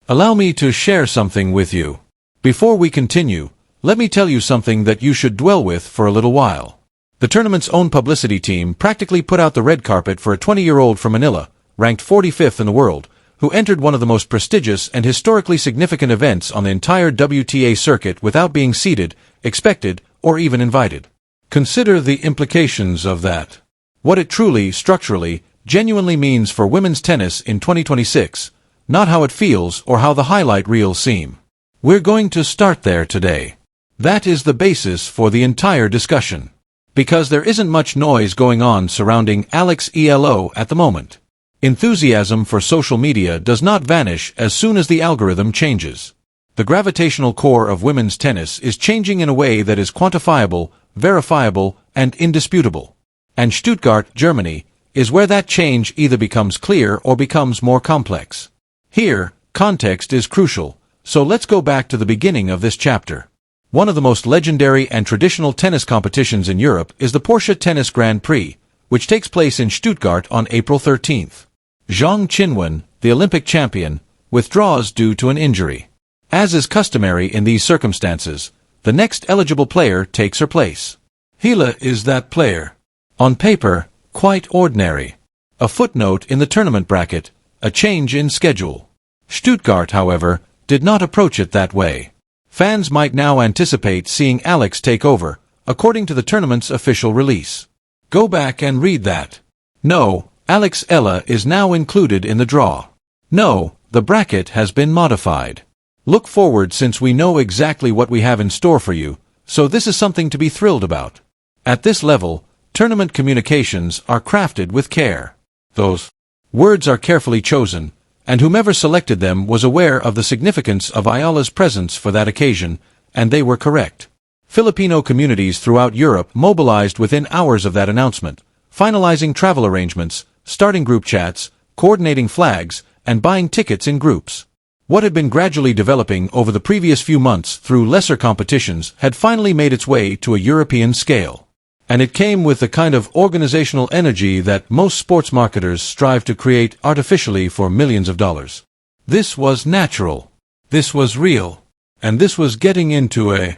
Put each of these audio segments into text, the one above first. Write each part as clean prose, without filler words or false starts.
Allow me to share something with you. Before we continue, let me tell you something that you should dwell with for a little while. The tournament's own publicity team practically put out the red carpet for a 20-year-old from Manila, ranked 45th in the world, who entered one of the most prestigious and historically significant events on the entire WTA circuit without being seeded, expected, or even invited. Consider the implications of that. What it truly, structurally, genuinely means for women's tennis in 2026, not how it feels or how the highlight reels seem. We're going to start there today. That is the basis for the entire discussion. Because there isn't much noise going on surrounding Alex Eala at the moment. Enthusiasm for social media does not vanish as soon as the algorithm changes. The gravitational core of women's tennis is changing in a way that is quantifiable, verifiable, and indisputable. And Stuttgart, Germany, is where that change either becomes clear or becomes more complex. Here, context is crucial, so let's go back to the beginning of this chapter. One of the most legendary and traditional tennis competitions in Europe is the Porsche Tennis Grand Prix, which takes place in Stuttgart on April 13th. Zhang Qinwen, the Olympic champion, withdraws due to an injury. As is customary in these circumstances, the next eligible player takes her place. Eala is that player. On paper, quite ordinary. A footnote in the tournament bracket, a change in schedule. Stuttgart, however, did not approach it that way. Fans might now anticipate seeing Alex take over, according to the tournament's official release. Go back and read that. No, Alex Eala is now included in the draw. No, the bracket has been modified. Look forward since we know exactly what we have in store for you, so this is something to be thrilled about. At this level, tournament communications are crafted with care. Those words are carefully chosen, and whomever selected them was aware of the significance of Eala's presence for that occasion, and they were correct. Filipino communities throughout Europe mobilized within hours of that announcement, finalizing travel arrangements, starting group chats, coordinating flags, and buying tickets in groups. What had been gradually developing over the previous few months through lesser competitions had finally made its way to a European scale. And it came with the kind of organizational energy that most sports marketers strive to create artificially for millions of dollars. This was natural. This was real. And this was getting into a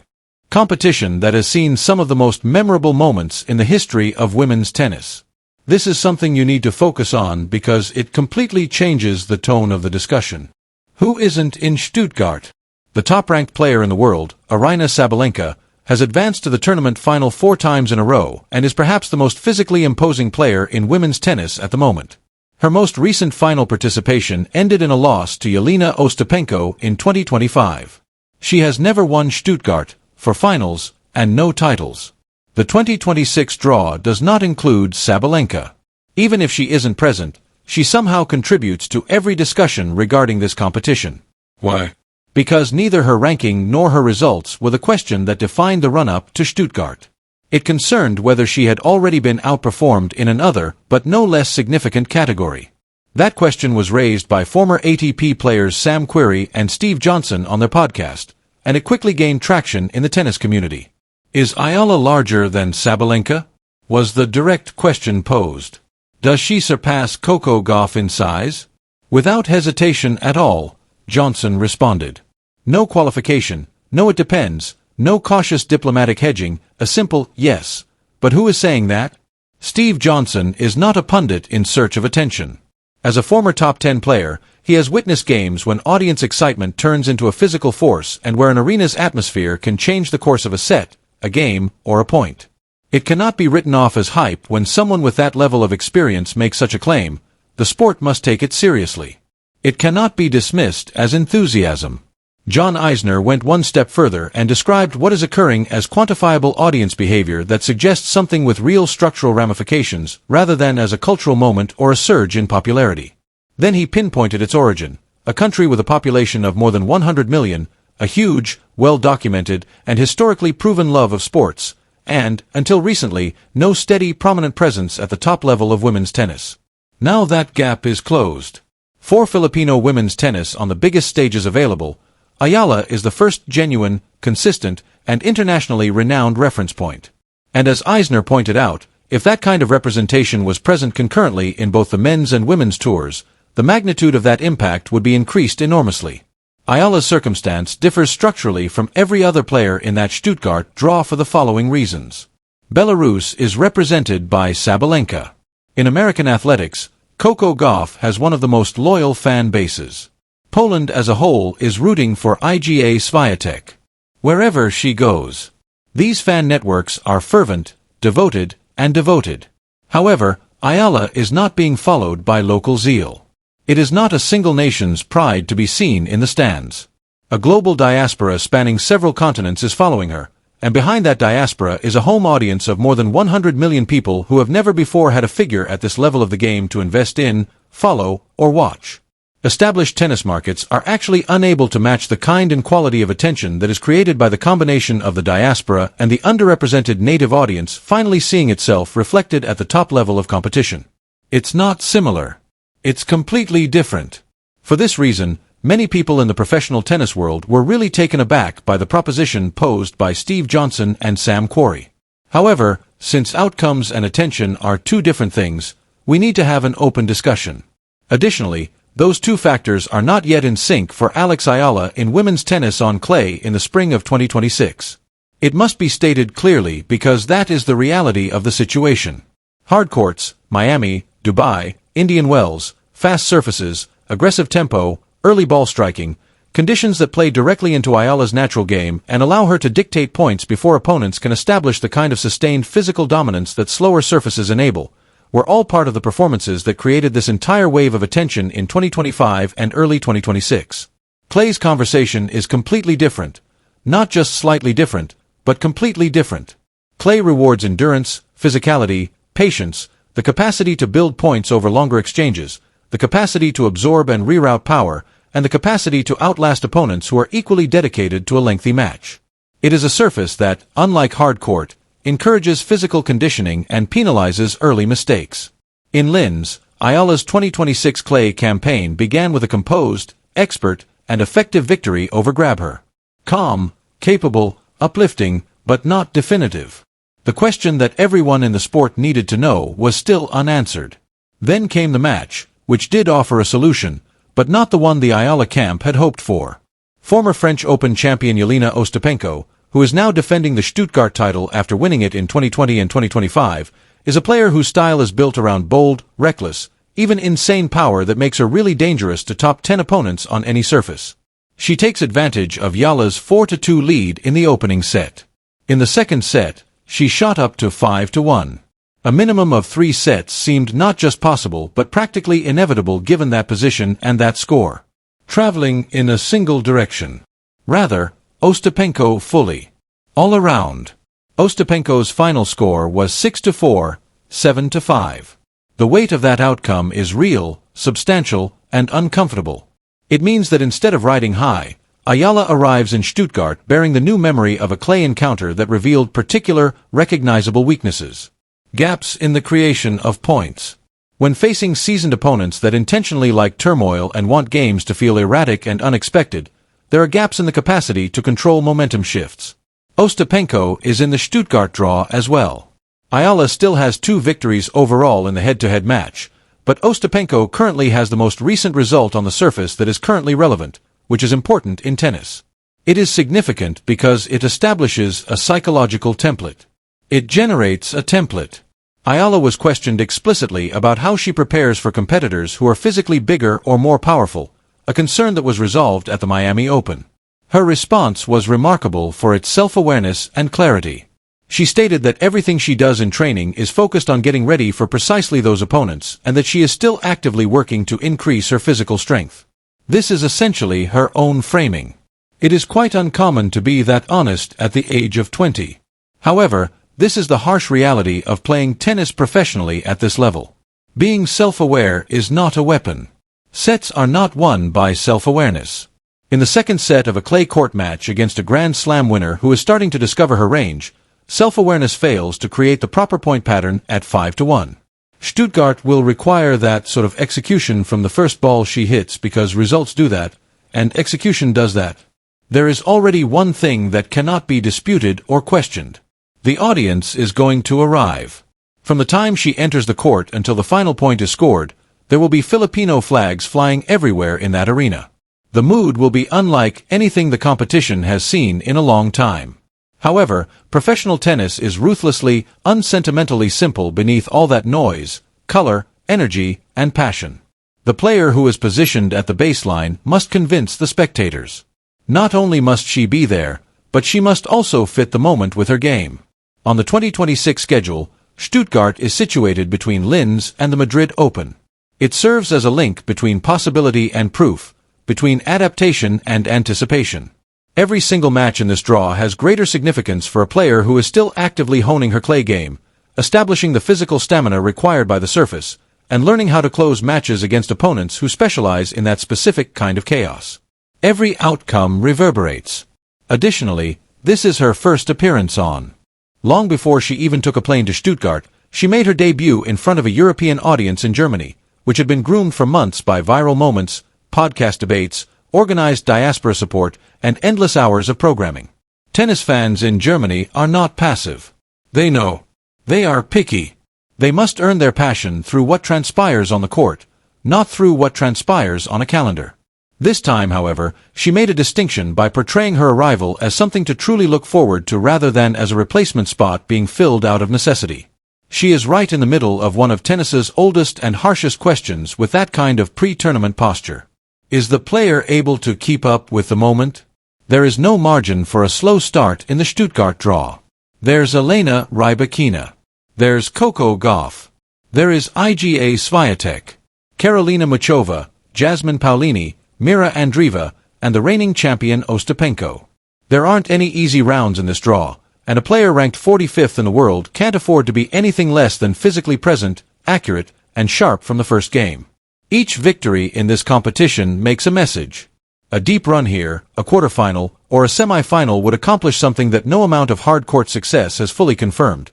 competition that has seen some of the most memorable moments in the history of women's tennis. This is something you need to focus on because it completely changes the tone of the discussion. Who isn't in Stuttgart? The top-ranked player in the world, Aryna Sabalenka, has advanced to the tournament final 4 times in a row and is perhaps the most physically imposing player in women's tennis at the moment. Her most recent final participation ended in a loss to Jelena Ostapenko in 2025. She has never won Stuttgart, for finals, and no titles. The 2026 draw does not include Sabalenka. Even if she isn't present, she somehow contributes to every discussion regarding this competition. Why? Because neither her ranking nor her results were the question that defined the run-up to Stuttgart. It concerned whether she had already been outperformed in another, but no less significant category. That question was raised by former ATP players Sam Querrey and Steve Johnson on their podcast, and it quickly gained traction in the tennis community. Is Eala larger than Sabalenka? Was the direct question posed. Does she surpass Coco Gauff in size? Without hesitation at all, Johnson responded. No qualification, no it depends, no cautious diplomatic hedging, a simple yes. But who is saying that? Steve Johnson is not a pundit in search of attention. As a former top 10 player, he has witnessed games when audience excitement turns into a physical force and where an arena's atmosphere can change the course of a set, a game, or a point. It cannot be written off as hype when someone with that level of experience makes such a claim. The sport must take it seriously. It cannot be dismissed as enthusiasm. John Isner went one step further and described what is occurring as quantifiable audience behavior that suggests something with real structural ramifications rather than as a cultural moment or a surge in popularity. Then he pinpointed its origin, a country with a population of more than 100 million, a huge, well-documented, and historically proven love of sports, and, until recently, no steady, prominent presence at the top level of women's tennis. Now that gap is closed. For Filipino women's tennis on the biggest stages available, Eala is the first genuine, consistent, and internationally renowned reference point. And as Eisner pointed out, if that kind of representation was present concurrently in both the men's and women's tours, the magnitude of that impact would be increased enormously. Ayala's circumstance differs structurally from every other player in that Stuttgart draw for the following reasons. Belarus is represented by Sabalenka. In American athletics, Coco Gauff has one of the most loyal fan bases. Poland as a whole is rooting for Iga Swiatek wherever she goes. These fan networks are fervent, devoted, and devoted. However, Ayala is not being followed by local zeal. It is not a single nation's pride to be seen in the stands. A global diaspora spanning several continents is following her, and behind that diaspora is a home audience of more than 100 million people who have never before had a figure at this level of the game to invest in, follow, or watch. Established tennis markets are actually unable to match the kind and quality of attention that is created by the combination of the diaspora and the underrepresented native audience finally seeing itself reflected at the top level of competition. It's not similar. It's completely different. For this reason, many people in the professional tennis world were really taken aback by the proposition posed by Steve Johnson and Sam Querrey. However, since outcomes and attention are two different things, we need to have an open discussion. Additionally, those two factors are not yet in sync for Alex Eala in women's tennis on clay in the spring of 2026. It must be stated clearly because that is the reality of the situation. Hard courts, Miami, Dubai, Indian Wells, fast surfaces, aggressive tempo, early ball striking, conditions that play directly into Ayala's natural game and allow her to dictate points before opponents can establish the kind of sustained physical dominance that slower surfaces enable, were all part of the performances that created this entire wave of attention in 2025 and early 2026. Clay's conversation is completely different. Not just slightly different, but completely different. Clay rewards endurance, physicality, patience, the capacity to build points over longer exchanges, the capacity to absorb and reroute power, and the capacity to outlast opponents who are equally dedicated to a lengthy match. It is a surface that, unlike hard court, encourages physical conditioning and penalizes early mistakes. In Linz, Ayala's 2026 clay campaign began with a composed, expert, and effective victory over Grabher. Calm, capable, uplifting, but not definitive. The question that everyone in the sport needed to know was still unanswered. Then came the match, which did offer a solution, but not the one the Ayala camp had hoped for. Former French Open champion Jelena Ostapenko, who is now defending the Stuttgart title after winning it in 2020 and 2025, is a player whose style is built around bold, reckless, even insane power that makes her really dangerous to top 10 opponents on any surface. She takes advantage of Ayala's 4-2 lead in the opening set. In the second set, she shot up to 5-1. A minimum of 3 sets seemed not just possible but practically inevitable given that position and that score. Traveling in a single direction. Rather, Ostapenko fully. All around. Ostapenko's final score was 6-4, 7-5. The weight of that outcome is real, substantial, and uncomfortable. It means that instead of riding high, Ayala arrives in Stuttgart bearing the new memory of a clay encounter that revealed particular, recognizable weaknesses. Gaps in the creation of points. When facing seasoned opponents that intentionally like turmoil and want games to feel erratic and unexpected, there are gaps in the capacity to control momentum shifts. Ostapenko is in the Stuttgart draw as well. Ayala still has 2 victories overall in the head-to-head match, but Ostapenko currently has the most recent result on the surface that is currently relevant, which is important in tennis. It is significant because it establishes a psychological template. It generates a template. Ayala was questioned explicitly about how she prepares for competitors who are physically bigger or more powerful, a concern that was resolved at the Miami Open. Her response was remarkable for its self-awareness and clarity. She stated that everything she does in training is focused on getting ready for precisely those opponents and that she is still actively working to increase her physical strength. This is essentially her own framing. It is quite uncommon to be that honest at the age of 20. However, this is the harsh reality of playing tennis professionally at this level. Being self-aware is not a weapon. Sets are not won by self-awareness. In the second set of a clay court match against a Grand Slam winner who is starting to discover her range, self-awareness fails to create the proper point pattern at 5-1. Stuttgart will require that sort of execution from the first ball she hits because results do that, and execution does that. There is already one thing that cannot be disputed or questioned. The audience is going to arrive. From the time she enters the court until the final point is scored, there will be Filipino flags flying everywhere in that arena. The mood will be unlike anything the competition has seen in a long time. However, professional tennis is ruthlessly, unsentimentally simple beneath all that noise, color, energy, and passion. The player who is positioned at the baseline must convince the spectators. Not only must she be there, but she must also fit the moment with her game. On the 2026 schedule, Stuttgart is situated between Linz and the Madrid Open. It serves as a link between possibility and proof, between adaptation and anticipation. Every single match in this draw has greater significance for a player who is still actively honing her clay game, establishing the physical stamina required by the surface, and learning how to close matches against opponents who specialize in that specific kind of chaos. Every outcome reverberates. Additionally, this is her first appearance on. Long before she even took a plane to Stuttgart, she made her debut in front of a European audience in Germany, which had been groomed for months by viral moments, podcast debates, organized diaspora support, and endless hours of programming. Tennis fans in Germany are not passive. They know. They are picky. They must earn their passion through what transpires on the court, not through what transpires on a calendar. This time, however, she made a distinction by portraying her arrival as something to truly look forward to rather than as a replacement spot being filled out of necessity. She is right in the middle of one of tennis's oldest and harshest questions with that kind of pre-tournament posture. Is the player able to keep up with the moment? There is no margin for a slow start in the Stuttgart draw. There's Elena Rybakina. There's Coco Gauff. There is Iga Swiatek, Karolina Muchova, Jasmine Paolini, Mira Andreeva, and the reigning champion Ostapenko. There aren't any easy rounds in this draw, and a player ranked 45th in the world can't afford to be anything less than physically present, accurate, and sharp from the first game. Each victory in this competition makes a message. A deep run here, a quarterfinal, or a semi-final would accomplish something that no amount of hard-court success has fully confirmed.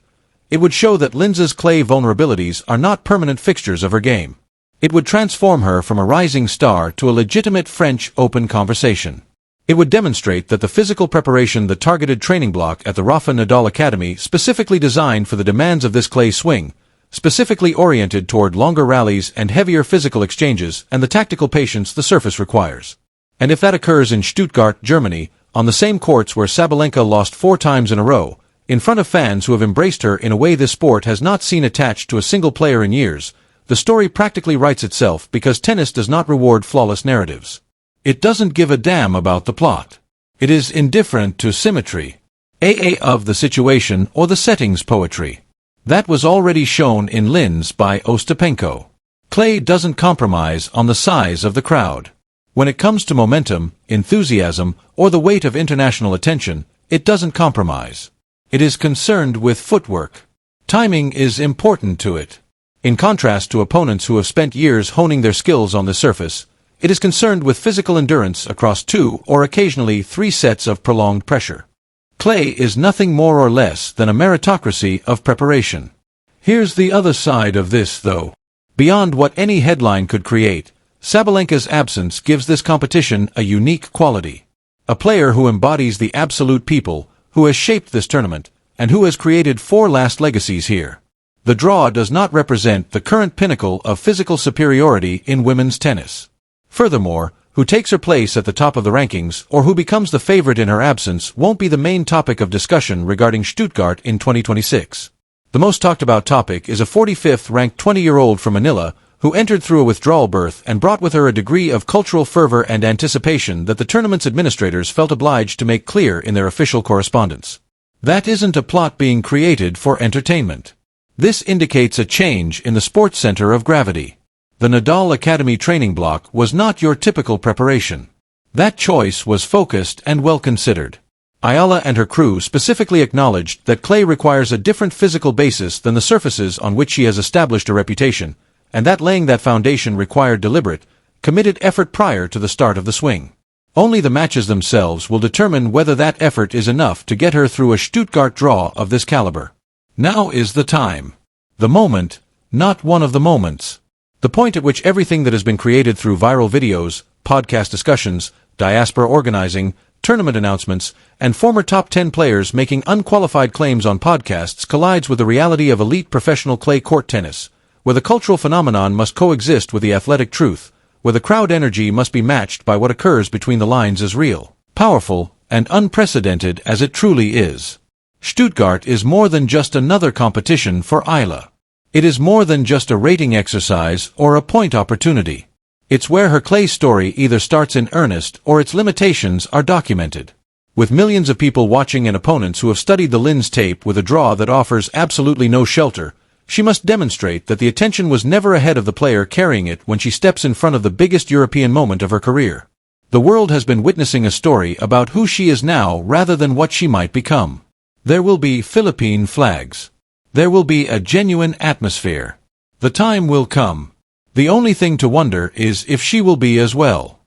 It would show that Linz's clay vulnerabilities are not permanent fixtures of her game. It would transform her from a rising star to a legitimate French Open conversation. It would demonstrate that the physical preparation, the targeted training block at the Rafa Nadal Academy specifically designed for the demands of this clay swing, specifically oriented toward longer rallies and heavier physical exchanges and the tactical patience the surface requires. And if that occurs in Stuttgart, Germany, on the same courts where Sabalenka lost 4 times in a row, in front of fans who have embraced her in a way this sport has not seen attached to a single player in years, the story practically writes itself because tennis does not reward flawless narratives. It doesn't give a damn about the plot. It is indifferent to symmetry, of the situation or the setting's poetry. That was already shown in Linz by Ostapenko. Clay doesn't compromise on the size of the crowd. When it comes to momentum, enthusiasm, or the weight of international attention, it doesn't compromise. It is concerned with footwork. Timing is important to it. In contrast to opponents who have spent years honing their skills on the surface, it is concerned with physical endurance across 2 or occasionally 3 sets of prolonged pressure. Clay is nothing more or less than a meritocracy of preparation. Here's the other side of this, though. Beyond what any headline could create, Sabalenka's absence gives this competition a unique quality. A player who embodies the absolute people, who has shaped this tournament, and who has created 4 last legacies here. The draw does not represent the current pinnacle of physical superiority in women's tennis. Furthermore, who takes her place at the top of the rankings or who becomes the favorite in her absence won't be the main topic of discussion regarding Stuttgart in 2026. The most talked about topic is a 45th ranked 20-year-old from Manila who entered through a withdrawal berth and brought with her a degree of cultural fervor and anticipation that the tournament's administrators felt obliged to make clear in their official correspondence. That isn't a plot being created for entertainment. This indicates a change in the sports center of gravity. The Nadal Academy training block was not your typical preparation. That choice was focused and well considered. Eala and her crew specifically acknowledged that clay requires a different physical basis than the surfaces on which she has established a reputation, and that laying that foundation required deliberate, committed effort prior to the start of the swing. Only the matches themselves will determine whether that effort is enough to get her through a Stuttgart draw of this caliber. Now is the time. The moment, not one of the moments. The point at which everything that has been created through viral videos, podcast discussions, diaspora organizing, tournament announcements, and former top 10 players making unqualified claims on podcasts collides with the reality of elite professional clay court tennis, where the cultural phenomenon must coexist with the athletic truth, where the crowd energy must be matched by what occurs between the lines is real, powerful, and unprecedented as it truly is. Stuttgart is more than just another competition for Eala. It is more than just a rating exercise or a point opportunity. It's where her clay story either starts in earnest or its limitations are documented. With millions of people watching and opponents who have studied the Linz tape with a draw that offers absolutely no shelter, she must demonstrate that the attention was never ahead of the player carrying it when she steps in front of the biggest European moment of her career. The world has been witnessing a story about who she is now rather than what she might become. There will be Philippine flags. There will be a genuine atmosphere. The time will come. The only thing to wonder is if she will be as well.